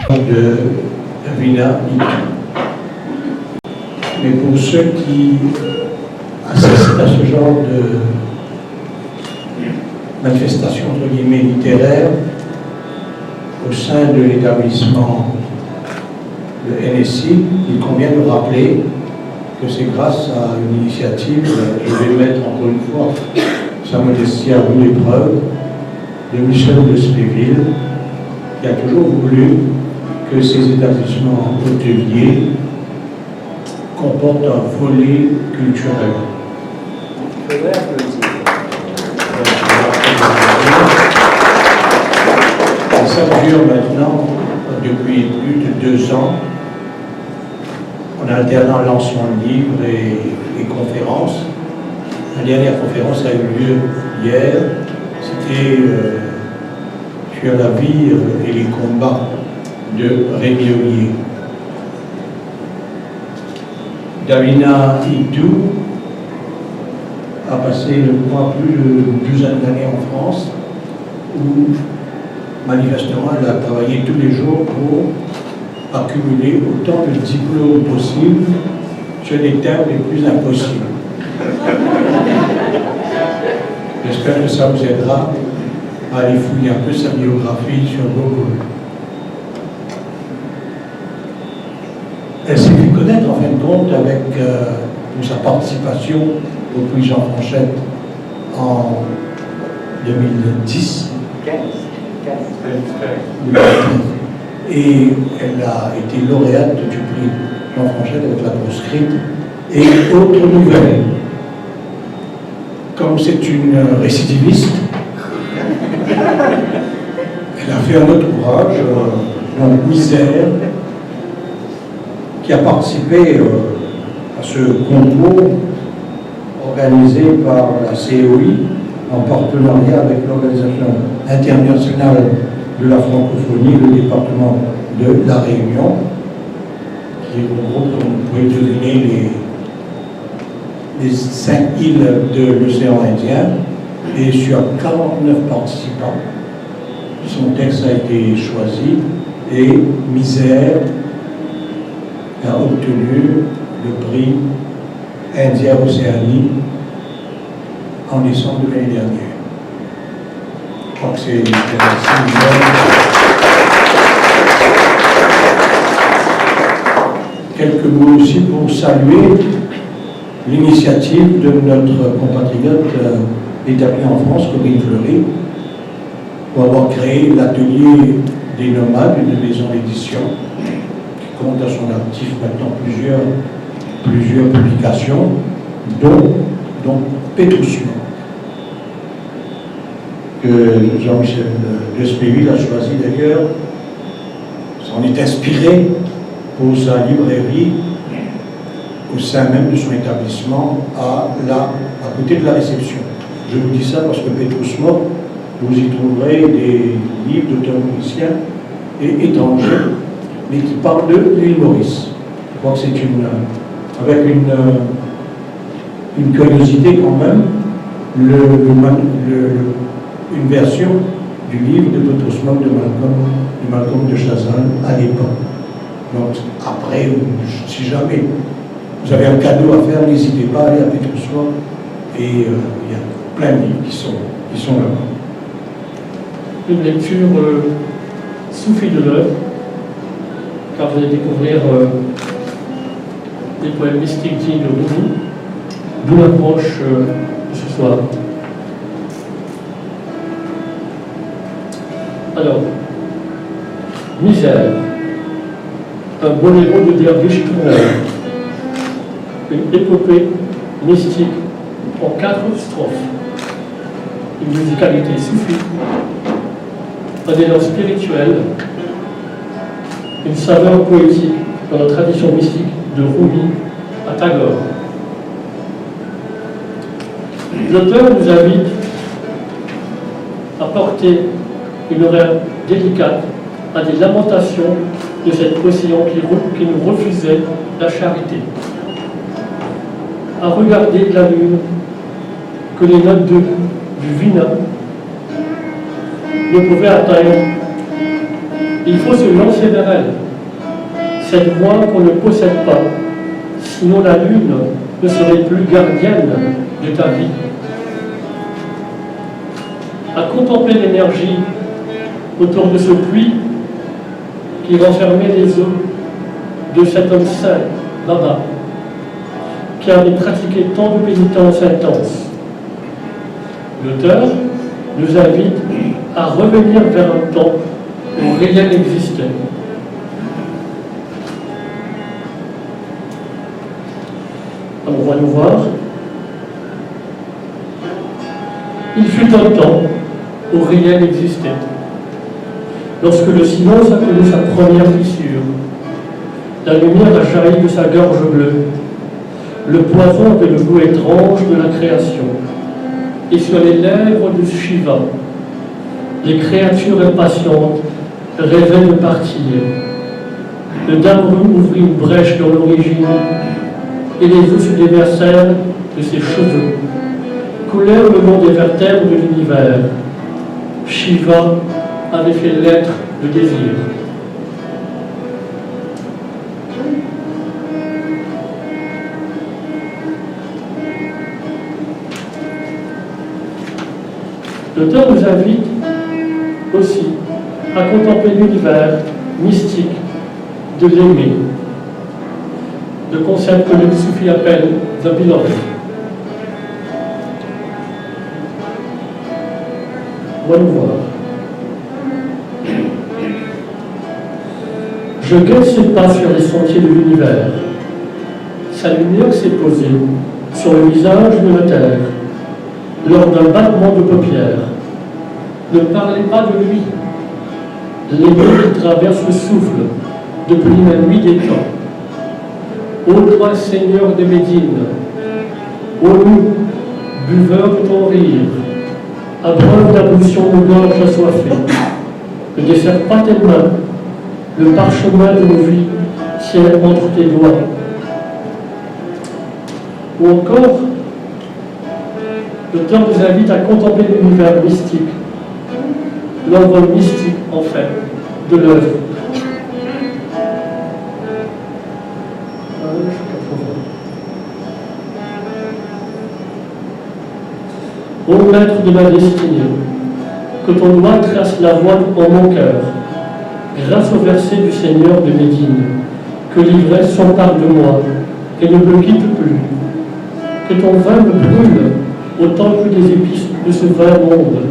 de Davina Itu. Mais pour ceux qui assistent à ce genre de manifestation entre guillemets littéraire au sein de l'établissement de NSI, il convient de rappeler que c'est grâce à une initiative, je vais mettre encore une fois sa modestie à rude épreuve, de Michel de Spéville, qui a toujours voulu que ces établissements hôteliers comportent un volet culturel. Je voudrais applaudir. Et ça dure maintenant depuis plus de 2 ans, en alternant lancement de livres et conférences. La dernière conférence a eu lieu hier, c'était sur la vie et les combats de Rémi Ollier. Davina Itu a passé, je crois, plus d'une douzaine d'années en France, où manifestement elle a travaillé tous les jours pour accumuler autant de diplômes possibles sur les termes les plus impossibles. J'espère que ça vous aidera à aller fouiller un peu sa biographie sur Google. Elle s'est fait connaître en fin de compte avec sa participation au prix Jean Franchette en 2010. Et elle a été lauréate du prix Jean Franchette avec la proscrite et autres nouvelles. Comme c'est une récidiviste, elle a fait un autre ouvrage, donc Misère, qui a participé à ce concours organisé par la COI en partenariat avec l'Organisation internationale de la francophonie, le département de La Réunion, qui regroupe, comme vous pouvez deviner, les 5 îles de l'océan Indien, et sur 49 participants. Son texte a été choisi et Misère a obtenu le prix Indien-Océanie en décembre de l'année dernière. Je crois que c'est quelques mots aussi pour saluer l'initiative de notre compatriote établi en France, Corinne Fleury, pour avoir créé l'atelier des nomades, une maison d'édition qui compte à son actif maintenant plusieurs publications, dont Pétrusman, que Jean-Michel de Spéville a choisi d'ailleurs, s'en est inspiré pour sa librairie au sein même de son établissement à côté de la réception. Je vous dis ça parce que Pétrusman, vous y trouverez des livres d'auteurs mauriciens et étrangers, mais qui parlent de l'île Maurice. Je crois que c'est avec une curiosité quand même, une version du livre de Pétrusman de Malcolm de Chazal à l'époque. Donc après, si jamais vous avez un cadeau à faire, n'hésitez pas à aller à Pétrusman, et il y a plein de livres qui sont là-bas. Une lecture soufie de l'œuvre, car vous allez découvrir des poèmes mystiques dignes de Rumi, d'où l'approche de ce soir. Alors, Misère, un boléro de derviche tourneur, une épopée mystique en 4 strophes, une musicalité soufie, un élan spirituel, une saveur poétique dans la tradition mystique de Rumi à Tagore. L'auteur nous invite à porter une oreille délicate à des lamentations de cet océan qui nous refusait la charité, à regarder de la lune que les notes du vina ne pouvaient atteindre Il faut se lancer vers elle, cette voie qu'on ne possède pas, sinon la lune ne serait plus gardienne de ta vie. À contempler l'énergie autour de ce puits qui renfermait les eaux de cet homme saint, Baba, qui avait pratiqué tant de pénitences intenses. L'auteur nous invite à revenir vers un temps où rien n'existait. Alors, on va nous voir. Il fut un temps où rien n'existait. Lorsque le silence a connu sa première fissure, la lumière a jailli de sa gorge bleue, le poison avait le goût étrange de la création, et sur les lèvres de Shiva, les créatures impatientes rêvaient de partir. Le Damru ouvrit une brèche dans l'origine, et les eaux se déversèrent de ses cheveux, coulèrent le long des vertèbres de l'univers. Shiva avait fait l'être de désir. L'auteur nous invite aussi à contempler l'univers mystique de l'aimer, le concept que le Soufi appelle the beloved. On va nous voir. Je guette ses pas sur les sentiers de l'univers. Sa lumière s'est posée sur le visage de la terre lors d'un battement de paupières. Ne parlez pas de lui, l'aimé qui traverse le souffle depuis la nuit des temps. Ô toi, Seigneur de Médine, ô nous, buveurs de ton rire, abreuve d'ablution nos gorges assoiffées, ne desserre pas tes mains, le parchemin de nos vies tient entre tes doigts. Ou encore, l'auteur nous invite à contempler l'univers mystique, l'envol mystique, en fait, de l'œuvre. Ô maître de ma destinée, que ton doigt trace la voie en mon cœur, grâce au verset du Seigneur de Médine, que l'ivresse s'empare de moi et ne me quitte plus, que ton vin me brûle autant que des épices de ce vin monde,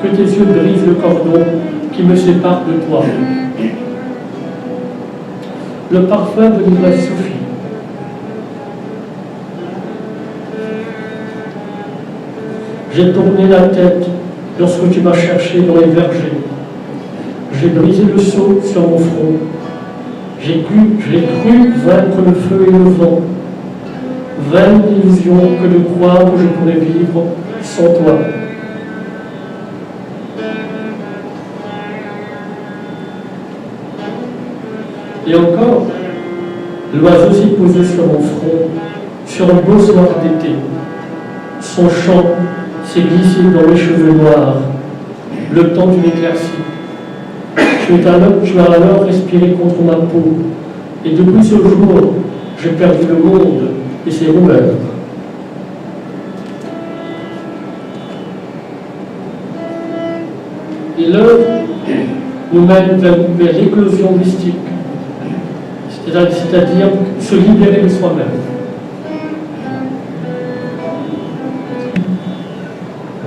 que tes yeux brisent le cordon qui me sépare de toi. Le parfum de l'ivresse suffit. J'ai tourné la tête lorsque tu m'as cherché dans les vergers. J'ai brisé le sceau sur mon front. J'ai cru vaincre le feu et le vent. Vaine illusion que de croire que je pourrais vivre sans toi. Et encore, l'oiseau s'y posait sur mon front, sur un beau soir d'été. Son chant s'est glissé dans mes cheveux noirs, le temps d'une éclaircie. Tu as alors respiré contre ma peau, et depuis ce jour, j'ai perdu le monde et ses rumeurs. Et l'œuvre nous mène vers l'éclosion mystique, c'est-à-dire se libérer de soi-même.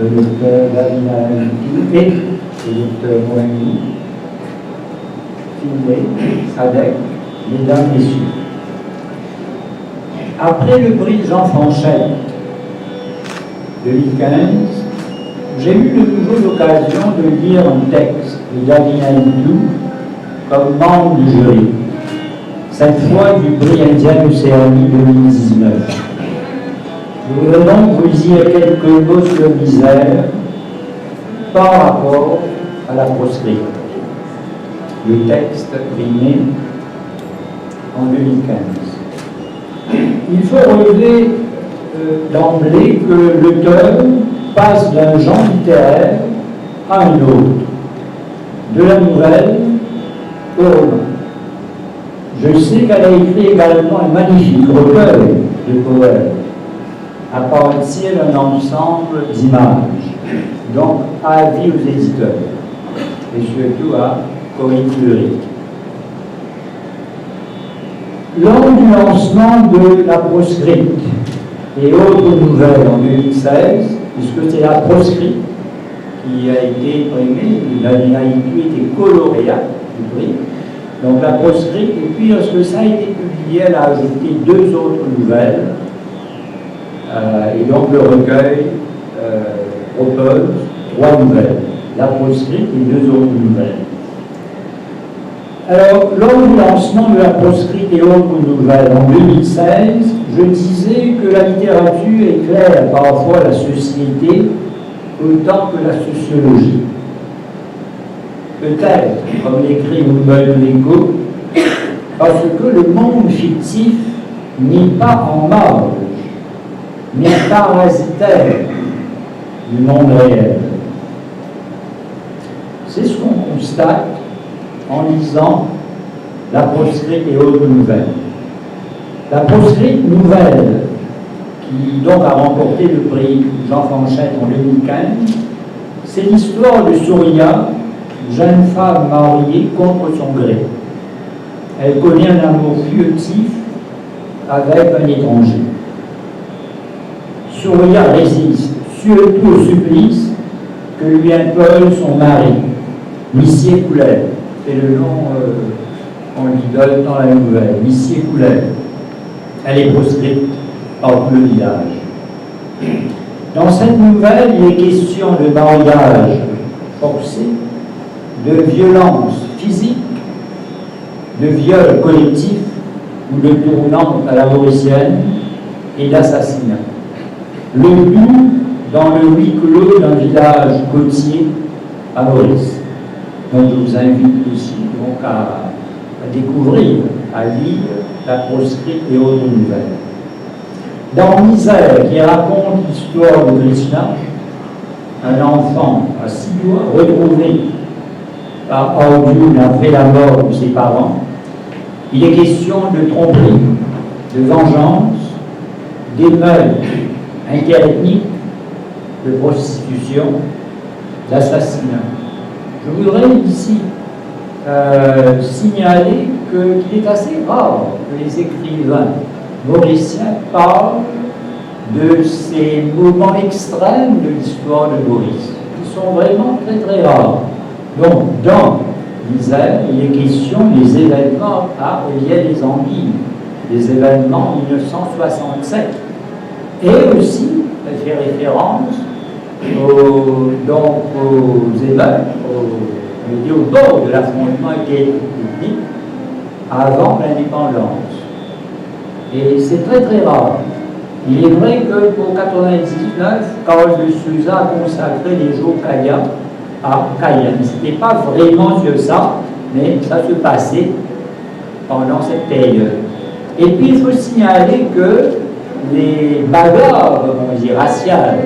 Le docteur Davina et le docteur Moïni, Finet, Sadek, mesdames, messieurs. Après le prix Jean Fanchette 2015, j'ai eu de nouveau l'occasion de lire un texte de Davina Hindou comme membre du jury, cette fois du prix Indien Océanie 2019. Je voudrais donc vous dire quelques mots sur misère par rapport à la prospérité. Le texte primé en 2015. Il faut relever d'emblée que l'auteur passe d'un genre littéraire à un autre, de la nouvelle aux Romains. Je sais qu'elle a écrit également un magnifique recueil de poèmes à partir d'un ensemble d'images. Donc, avis aux éditeurs et surtout à Corinne Fleury. Lors du lancement de la proscrite et autres nouvelles en 2016, puisque c'est la proscrite qui a été primée, l'IQ était lauréat du prix, donc la proscrite, et puis lorsque ça a été publié, elle a ajouté 2 autres nouvelles, et donc le recueil propose 3 nouvelles, la proscrite et 2 autres nouvelles. Alors, lors du lancement de la proscrite et autres nouvelles en 2016, je disais que la littérature éclaire parfois la société autant que la sociologie. Peut-être, comme l'écrit Umberto Eco, parce que le monde fictif n'est pas en marge, mais parasitaire du monde réel. C'est ce qu'on constate en lisant la proscrite et autres nouvelles. La proscrite nouvelle, qui donc a remporté le prix Jean Fanchette en 2015, c'est l'histoire de Souria, jeune femme mariée contre son gré. Elle connaît un amour fugitif avec un étranger. Souria résiste surtout au supplice que lui impose son mari, Missier Coulet. C'est le nom qu'on lui donne dans la nouvelle, Missier Coulet. Elle est proscrite par tout le village. Dans cette nouvelle, il est question de mariage forcé, de violence physique, de viol collectif ou de tournante à la mauricienne et d'assassinat. Le but dans le huis clos d'un village côtier à Maurice. Donc je vous invite aussi donc, à découvrir, à lire la proscrite et autres nouvelles. Dans Misère, qui raconte l'histoire de Krishna, un enfant à 6 doigts retrouvé par Arjuna après la mort de ses parents, il est question de tromperie, de vengeance, d'émeutes interethniques, de prostitution, d'assassinat. Je voudrais ici signaler qu'il est assez rare que les écrivains mauriciens parlent de ces moments extrêmes de l'histoire de Maurice, qui sont vraiment très très rares. Donc, dans Misère, il est question des événements à Olivier des Anguilles, des événements en 1967, et aussi, elle fait référence aux émeutes, au bord de l'affrontement ethnique avant l'indépendance. Et c'est très très rare. Il est vrai que pour 1999, Carole de Souza a consacré les jours Kaya à Cayenne. Ce n'était pas vraiment sur ça, mais ça se passait pendant cette période. Et puis il faut signaler que les bagarres, raciales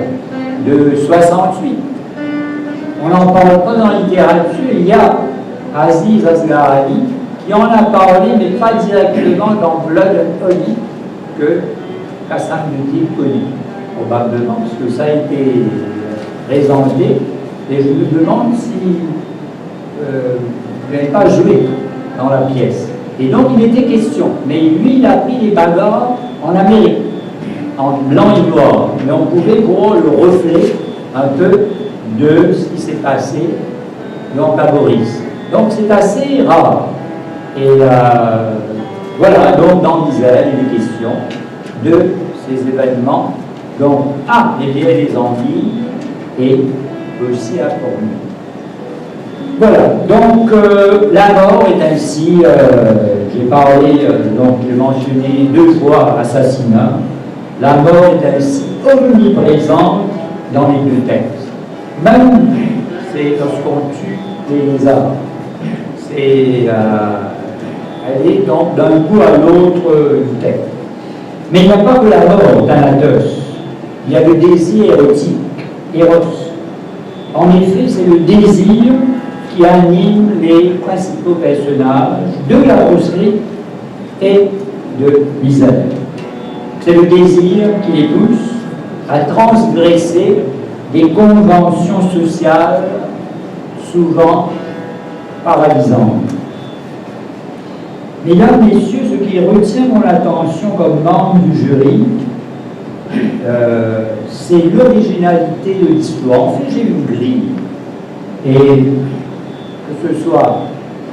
de 68, on n'en parle pas dans la littérature. Il y a Aziz Asghari qui en a parlé, mais pas directement dans Blood and Honey, que Kassan Muti connaît, probablement, parce que ça a été présenté. Et je me demande si vous n'avez pas joué dans la pièce. Et donc il était question, mais lui il a pris les bagarres en Amérique, en blanc et noir, mais on pouvait voir le reflet un peu de ce qui s'est passé donc à Maurice. Donc c'est assez rare. Et voilà, donc dans Misère, il est question de ces événements, donc à les Anguilles et aussi à Cornu. Voilà, donc la mort est ainsi, j'ai parlé, donc j'ai mentionné 2 fois assassinat, la mort est ainsi omniprésente dans les 2 textes. Même, c'est lorsqu'on tue les lézards, elle est donc d'un coup à l'autre du texte. Mais il n'y a pas que la mort, Thanatos, il y a le désir érotique, Eros. En effet, c'est le désir qui anime les principaux personnages de la brosserie et de Misère. C'est le désir qui les pousse à transgresser des conventions sociales souvent paralysantes. Mesdames, Messieurs, ce qui retient mon attention comme membre du jury, c'est l'originalité de l'histoire. En fait, j'ai une grille. Et que ce soit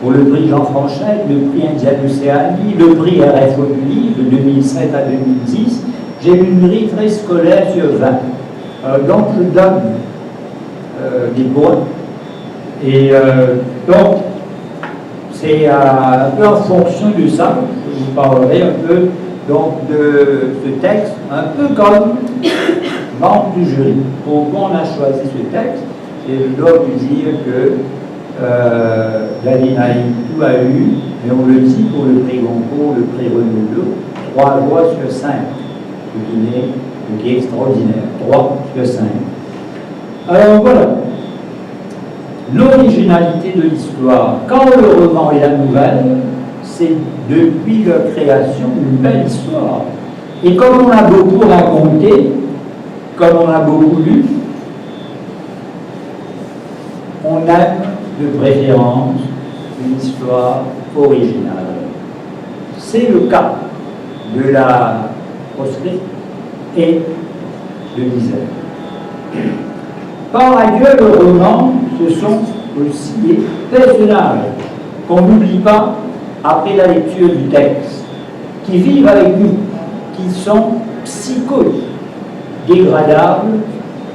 pour le prix Jean Franchette, le prix Indiane Océanie, le prix RFO du livre de 2007 à 2010, j'ai une grille très scolaire sur 20. Donc, je donne des points. Et donc, c'est un peu en fonction de ça, je vous parlerai un peu donc, de ce texte, un peu comme membre du jury. Pourquoi on a choisi ce texte? Et je dois vous dire que David Naïtou a eu, mais on le dit pour le prix Goncourt, le prix Renaudot, 3 voix sur 5, ce qui est extraordinaire, 3 sur 5. Alors voilà, l'originalité de l'histoire, quand le roman et la nouvelle, c'est depuis leur création une belle histoire. Et comme on a beaucoup raconté, comme on a beaucoup lu, on aime de préférence une histoire originale. C'est le cas de la proscrite et de Misère. Par ailleurs, le roman, ce sont aussi des personnages qu'on n'oublie pas après la lecture du texte, qui vivent avec nous, qui sont psychodégradables,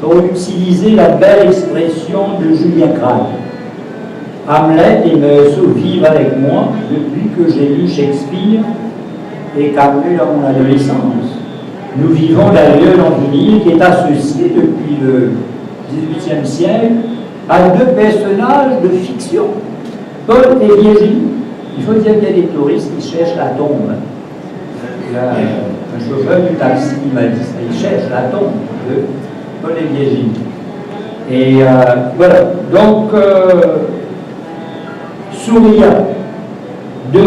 pour utiliser la belle expression de Julien Crane. Hamlet et Meursault vivent avec moi depuis que j'ai lu Shakespeare et Camus dans mon adolescence. Nous vivons d'ailleurs dans une île qui est associée depuis le XVIIIe siècle à 2 personnages de fiction, Paul et Virginie. Il faut dire qu'il y a des touristes qui cherchent la tombe. Il y a un chauffeur du taxi qui m'a dit ça, il cherche la tombe de Paul et Virginie. Et voilà, donc Souria de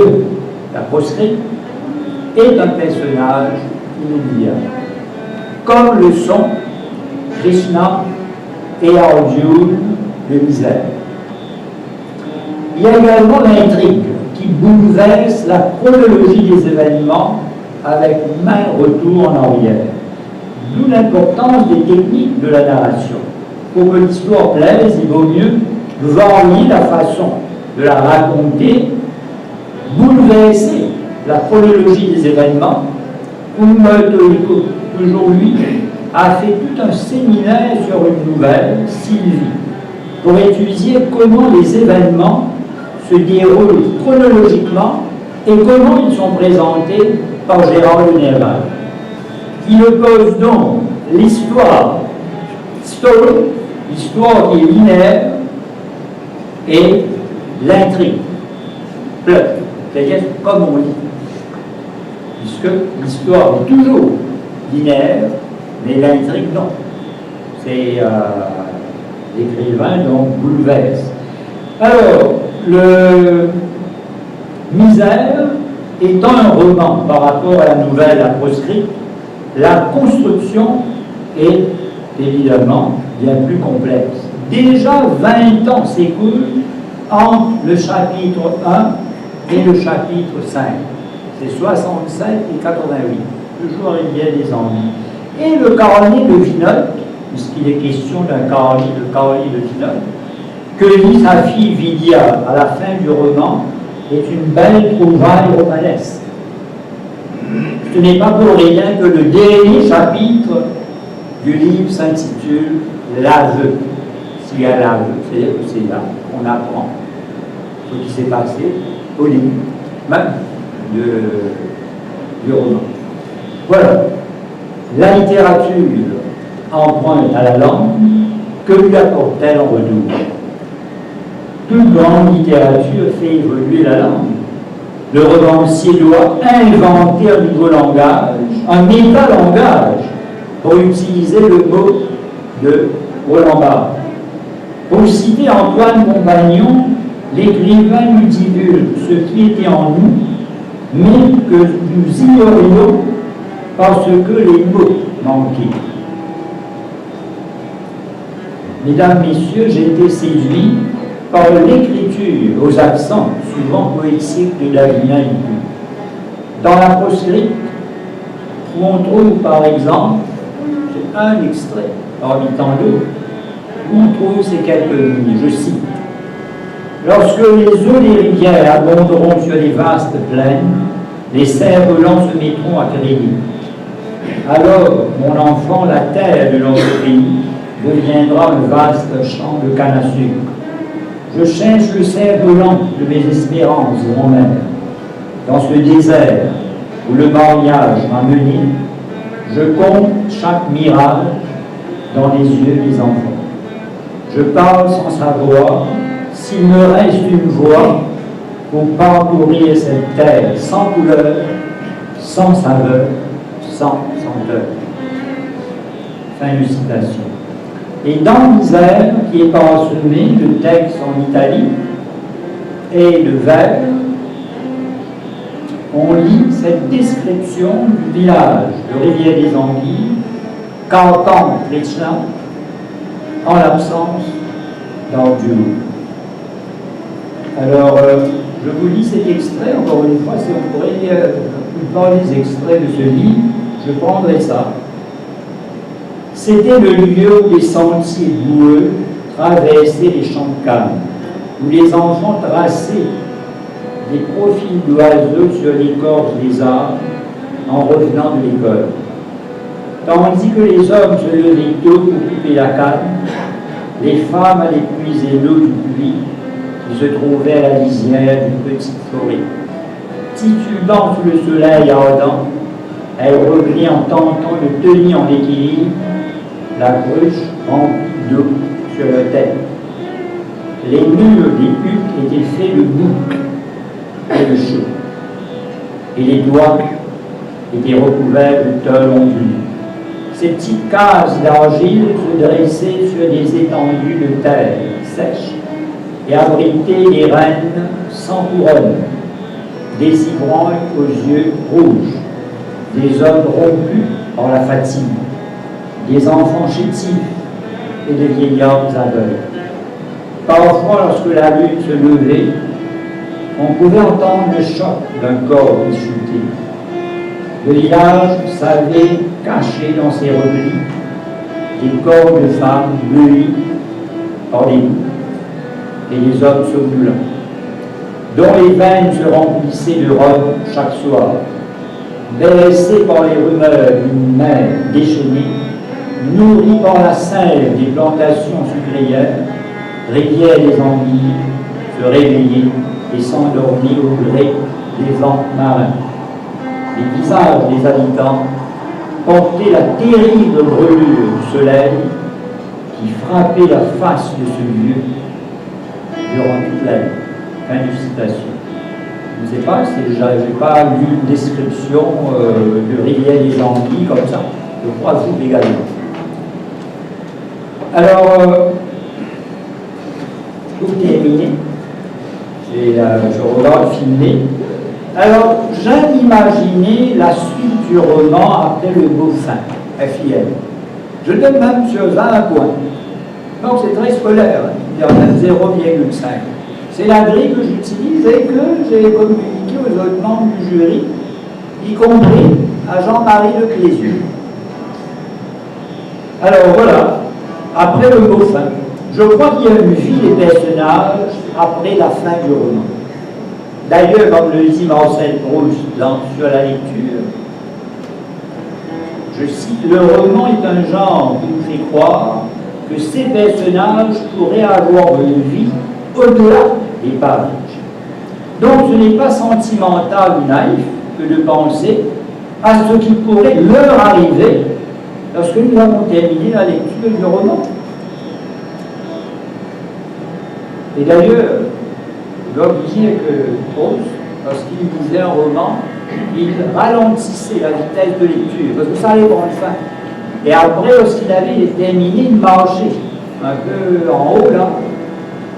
la proscrite est un personnage inoubliable, comme le sont Krishna et Arjuna de Misère. Il y a également l'intrigue qui bouleverse la chronologie des événements avec maints retours en arrière. D'où l'importance des techniques de la narration. Pour que l'histoire plaise, il vaut mieux varier la façon de la raconter, bouleverser la chronologie des événements. Umberto Eco, aujourd'hui, a fait tout un séminaire sur une nouvelle, Sylvie, pour étudier comment les événements se déroulent chronologiquement et comment ils sont présentés par Gérard de Nerval. Il oppose donc l'histoire, l'histoire qui est linéaire, et l'intrigue, c'est-à-dire comme on dit, puisque l'histoire est toujours linéaire, mais l'intrigue non. C'est l'écrivain donc bouleverse. Alors, le Misère étant un roman par rapport à la nouvelle La Proscrite, la construction est évidemment bien plus complexe. Déjà 20 ans s'écoulent entre le chapitre 1 et le chapitre 5. C'est 67 et 88. Toujours il y a des ennuis. Et le carnet de Vinot, puisqu'il est question d'un carnet de Vinot, que lit sa fille Vidia à la fin du roman, est une belle trouvaille romanesque. Ce n'est pas pour rien que le dernier chapitre du livre s'intitule L'aveu. S'il y a l'aveu, c'est-à-dire que c'est là qu'on apprend ce qui s'est passé au début, même du roman. Voilà. La littérature emprunte à la langue, que lui apporte-t-elle en retour? Toute grande littérature fait évoluer la langue. Le romancier doit inventer un nouveau langage, un métalangage, pour utiliser le mot de Roland Barthes. Pour citer Antoine Compagnon, l'écrivain nous divulgue ce qui était en nous, mais que nous ignorions parce que les mots manquaient. Mesdames, Messieurs, j'ai été séduit par l'écriture aux accents souvent poétiques de Davina Hidou. Dans la proscrite, où on trouve par exemple, c'est un extrait parmi tant d'autres, où on trouve ces quelques lignes, je cite: lorsque les eaux des rivières abonderont sur les vastes plaines, les cerfs-volants se mettront à crier. Alors, mon enfant, la terre de notre pays deviendra un vaste champ de canne à sucre. Je cherche le cerf-volant de mes espérances, grand-mère, dans ce désert où le mariage m'a mené. Je compte chaque mirage dans les yeux des enfants. Je parle sans savoir s'il me reste une voix pour parcourir cette terre sans couleur, sans saveur, sans senteur. Fin de citation. Et dans l'Isère, qui est parsemé de textes en Italie et de vers, on lit cette description du village de Rivière des Anguilles, qu'entend Chrétien en l'absence d'Ardioux. Alors, je vous lis cet extrait, encore une fois, si on pourrait lire la plupart des extraits de ce livre, je prendrai ça. C'était le lieu où les sentiers boueux traversaient les champs de canne, où les enfants traçaient des profils d'oiseaux sur l'écorce des arbres en revenant de l'école. Tandis que les hommes se levaient tôt pour couper la canne, les femmes allaient puiser l'eau du puits qui se trouvait à la lisière d'une petite forêt. Titubant sous le soleil ardent, elles revenaient en tentant de tenir en équilibre la cruche remplie d'eau sur leur tête. Les murs des huttes étaient faits de boucs et de chaux, et les doigts étaient recouverts de tôle ondulée. Ces petites cases d'argile se dressaient sur des étendues de terre sèche et abritaient les reines sans couronne, des ivrognes aux yeux rouges, des hommes rompus par la fatigue, des enfants chétifs et des vieillards aveugles. Parfois, lorsque la lune se levait, on pouvait entendre le choc d'un corps discuté. Le village savait cacher dans ses replis des corps de femmes bleuies par les loups et les hommes somnolents, dont les veines se remplissaient de rhum chaque soir, bercés par les rumeurs d'une mer déchaînée, nourris par la sève des plantations sucrières, Rivière des Anguilles se réveillait et s'endormit au gré des vents marins. Les visages des habitants portaient la terrible brûlure du soleil qui frappait la face de ce lieu durant toute la nuit. Fin de citation. Je ne sais pas si je n'ai pas lu une description de Rivière des Anguilles comme ça. Je crois vous également. Alors, pour terminer, je regarde filmer. Alors, j'ai imaginé la suite du roman après le Beaufin, FIL. Je donne même sur 20 points. Donc, c'est très scolaire, il y a même 0,5. C'est la grille que j'utilise et que j'ai communiqué aux autres membres du jury, y compris à Jean-Marie Le Clézieux. Alors, voilà, après le Beaufin. Je crois qu'il y a une vie des personnages après la fin du roman. D'ailleurs, comme le dit Marcel Proust sur la lecture, je cite, le roman est un genre qui nous fait croire que ces personnages pourraient avoir une vie au-delà des pages. Donc ce n'est pas sentimental ou naïf que de penser à ce qui pourrait leur arriver lorsque nous avons terminé la lecture du roman. Et d'ailleurs, je dois vous dire que Proust, lorsqu'il lisait un roman, il ralentissait la vitesse de lecture, parce que ça allait prendre fin. Et après, lorsqu'il avait terminé, il marchait un peu en haut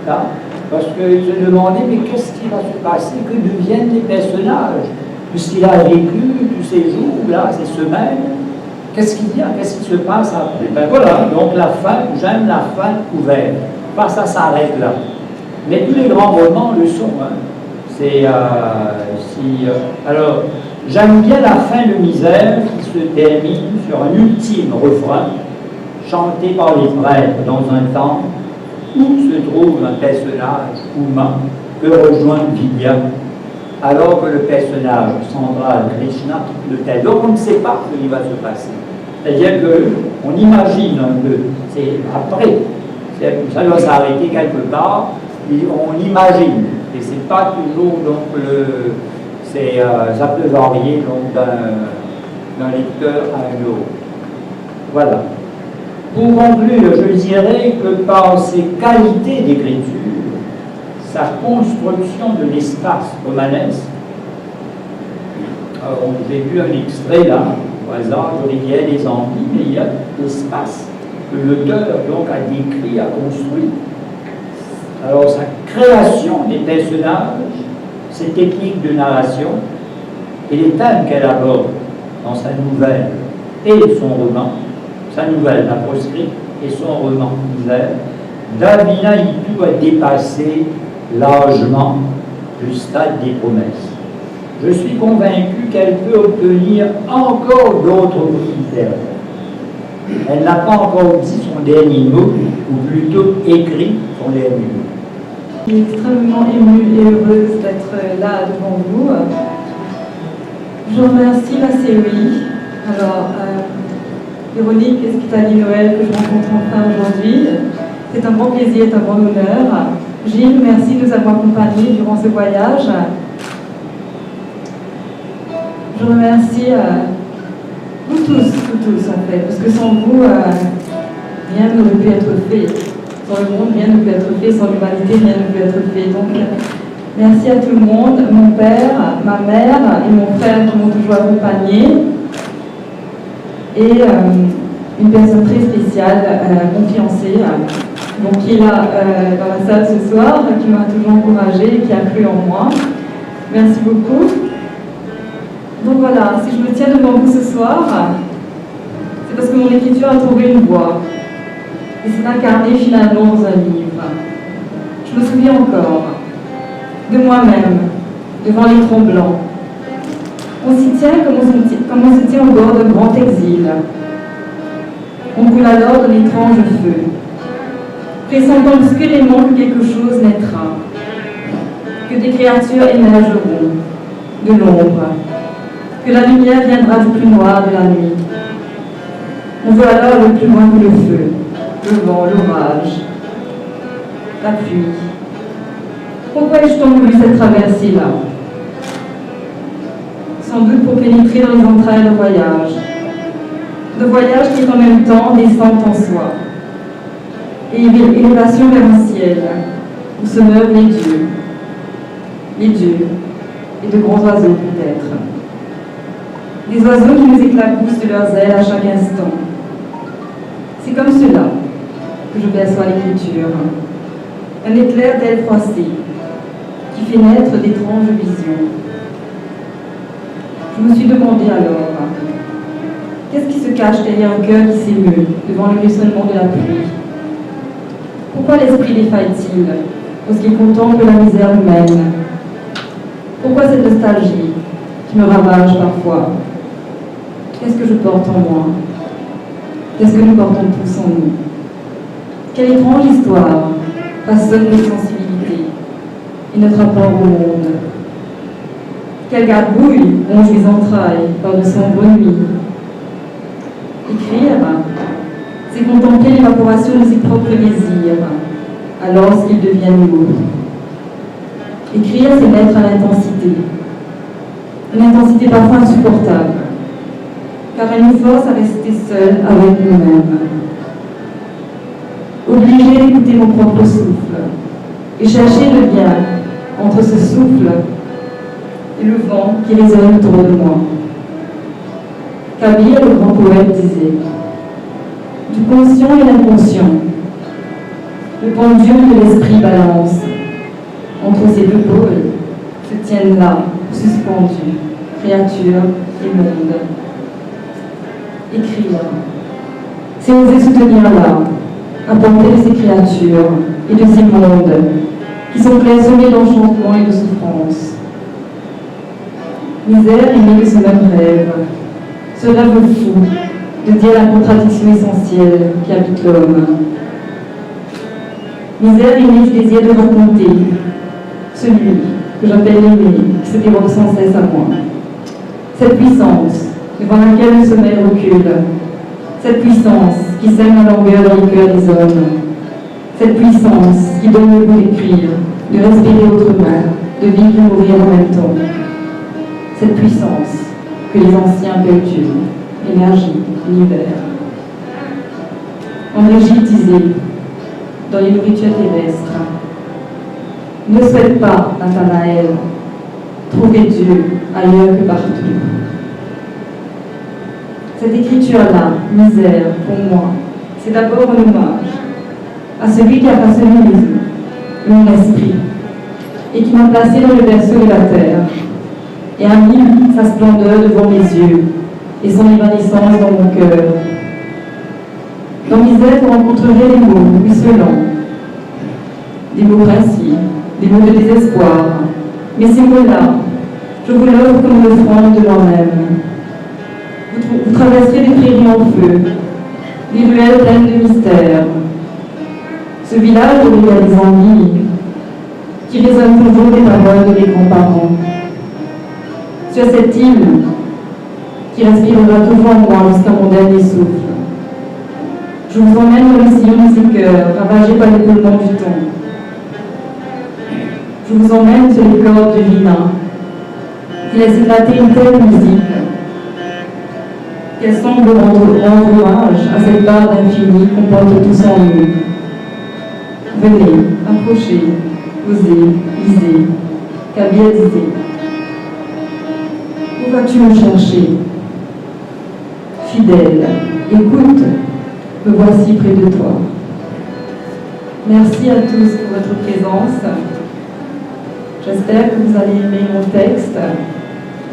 là, parce qu'il se demandait mais qu'est-ce qui va se passer, que deviennent les personnages, puisqu'il a vécu tous ces jours là, ces semaines, qu'est-ce qu'il y a, qu'est-ce qui se passe après? Ben voilà, donc la fin, j'aime la fin ouverte, pas ça s'arrête là. Mais tous les grands romans le sont. Hein. Alors, j'aime bien la fin de Misère qui se termine sur un ultime refrain chanté par les prêtres dans un temple où se trouve un personnage humain que rejoint Vidya, alors que le personnage central, Krishna, quitte le tel. Donc on ne sait pas ce qui va se passer. C'est-à-dire qu'on imagine un peu, c'est après, ça doit s'arrêter quelque part, et on imagine, et c'est pas toujours donc ça peut varier donc d'un lecteur à un autre. Voilà. Pour conclure, je dirais que par ses qualités d'écriture, sa construction de l'espace romanesque, j'ai vu un extrait là, au hasard, Rivière des Antilles, mais il y a l'espace que l'auteur donc a décrit, a construit. Alors sa création des personnages, ses techniques de narration et les thèmes qu'elle aborde dans sa nouvelle et son roman, sa nouvelle, La Proscrite, et son roman Misère, Davina Hitu a dépassé largement le stade des promesses. Je suis convaincu qu'elle peut obtenir encore d'autres prix littéraires. Elle n'a pas encore dit son dernier mot, ou plutôt écrit son dernier mot. Je suis extrêmement émue et heureuse d'être là devant vous. Je remercie la série. Alors, Véronique, qu'est-ce qui t'a dit Noël que je rencontre enfin aujourd'hui? C'est un grand plaisir, un grand honneur. Gilles, merci de nous avoir accompagnés durant ce voyage. Je remercie vous tous en fait, parce que sans vous, rien n'aurait pu être fait. Sans le monde, rien ne peut être fait. Sans l'humanité, rien ne peut être fait. Donc, merci à tout le monde, mon père, ma mère et mon frère qui m'ont toujours accompagné. Et une personne très spéciale, mon fiancé, donc qui est là dans la salle ce soir, qui m'a toujours encouragée et qui a cru en moi. Merci beaucoup. Donc voilà, si je me tiens devant vous ce soir, c'est parce que mon écriture a trouvé une voie. Et c'est incarné finalement dans un livre. Je me souviens encore de moi-même, devant l'écran blanc. On s'y tient comme on se tient au bord d'un grand exil. On coule alors de l'étrange feu, pressentant obscurément que quelque chose naîtra, que des créatures émergeront de l'ombre, que la lumière viendra du plus noir de la nuit. On veut alors le plus loin que le feu, le vent, l'orage, la pluie. Pourquoi ai-je donc voulu cette traversée-là? Sans doute pour pénétrer dans les entrailles de voyage. De voyage qui est en même temps descente en soi. Et élévation vers un ciel, où se meurent les dieux. Les dieux, et de grands oiseaux peut-être. Des oiseaux qui nous éclaboussent de leurs ailes à chaque instant. C'est comme cela que je perçois l'écriture. Un éclair d'ailes froissées qui fait naître d'étranges visions. Je me suis demandé alors, qu'est-ce qui se cache derrière un cœur qui s'émeut devant le ruissellement de la pluie? Pourquoi l'esprit défaille-t-il lorsqu'il contemple la misère humaine? Pourquoi cette nostalgie qui me ravage parfois? Qu'est-ce que je porte en moi? Qu'est-ce que nous portons tous en nous? Quelle étrange histoire façonne nos sensibilités et notre rapport au monde? Quelle gargouille ronge les entrailles par de sombres nuits? Écrire, c'est contempler l'évaporation de ses propres désirs, alors qu'ils deviennent lourds. Écrire, c'est mettre à l'intensité. Une intensité parfois insupportable, car elle nous force à rester seuls avec nous-mêmes. Obligé d'écouter mon propre souffle et chercher le lien entre ce souffle et le vent qui résonne autour de moi. Kabir, le grand poète, disait: du conscient et l'inconscient, Le pendule de l'esprit balance. Entre ces deux pôles se tiennent là, suspendus, créatures et monde. Écrire, c'est oser soutenir là, apporter de ces créatures et de ces mondes qui sont clairsemés d'enchantement et de souffrance. Misère est née de ce même rêve, ce rêve fou de dire la contradiction essentielle qui habite l'homme. Misère est née du désir de raconter celui que j'appelle l'aimé, qui se déroule sans cesse à moi. Cette puissance devant laquelle le sommeil recule, cette puissance qui sème la langueur dans les cœurs des hommes, cette puissance qui donne le goût d'écrire, de respirer autrement, de vivre et mourir en même temps. Cette puissance que les anciens calculent, énergie, univers. En Égypte disait, dans les nourritures terrestres, ne souhaite pas, Nathanaël, trouver Dieu ailleurs que partout. Cette écriture-là, misère, pour moi, c'est d'abord un hommage à celui qui a façonné mon esprit et qui m'a placé dans le berceau de la terre et a mis sa splendeur devant mes yeux et son évanescence dans mon cœur. Dans misère, vous rencontrerez des mots ruisselants, des mots précis, des mots de désespoir. Mais ces mots-là, je vous l'offre comme une offrande de moi-même. Vous traverserez des prairies en feu, des ruelles pleines de mystères. Ce village où il y a des envies qui résonnent toujours des paroles de mes grands-parents. Sur cette île qui respirera toujours en moi jusqu'à mon dernier souffle. Je vous emmène dans le sillon de ces cœurs, ravagés par l'écoulement du temps. Je vous emmène sur les cordes divines qui laissent éclater une telle musique qu'elle semble rendre hommage à cette part d'infini qu'on porte tous en nous. Venez, approchez, osez, lisez, Kabir disait. Où vas-tu me chercher? Fidèle, écoute, me voici près de toi. Merci à tous pour votre présence. J'espère que vous allez aimer mon texte.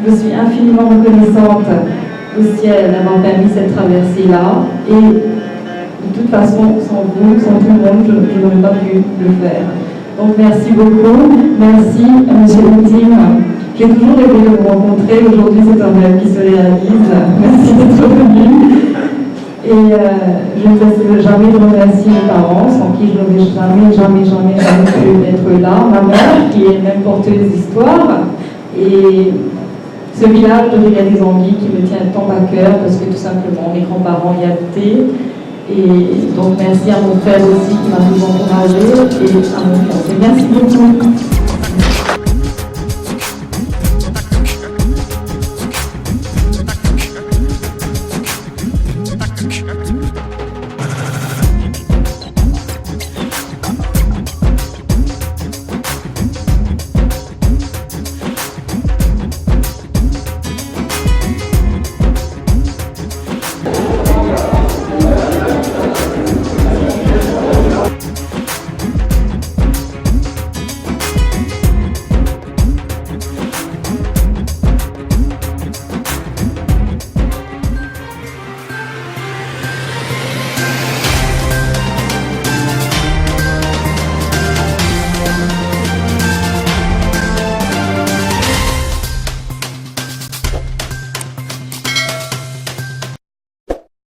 Je suis infiniment reconnaissante au ciel d'avoir permis cette traversée-là. Et de toute façon, sans vous, sans tout le monde, je n'aurais pas pu le faire. Donc merci beaucoup. Merci à M. Ultime. J'ai toujours rêvé de vous rencontrer. Aujourd'hui, c'est un rêve qui se réalise. Merci d'être venu. Et je ne cesse jamais de remercier mes parents, sans qui je n'aurais jamais pu être là. Ma mère, qui est même porteuse d'histoire. Et ce village de Rivière des Anguilles qui me tient tant à cœur, parce que tout simplement, mes grands-parents y habitaient. Et donc, merci à mon frère aussi qui m'a toujours encouragée, et à mon fiancé. Merci beaucoup.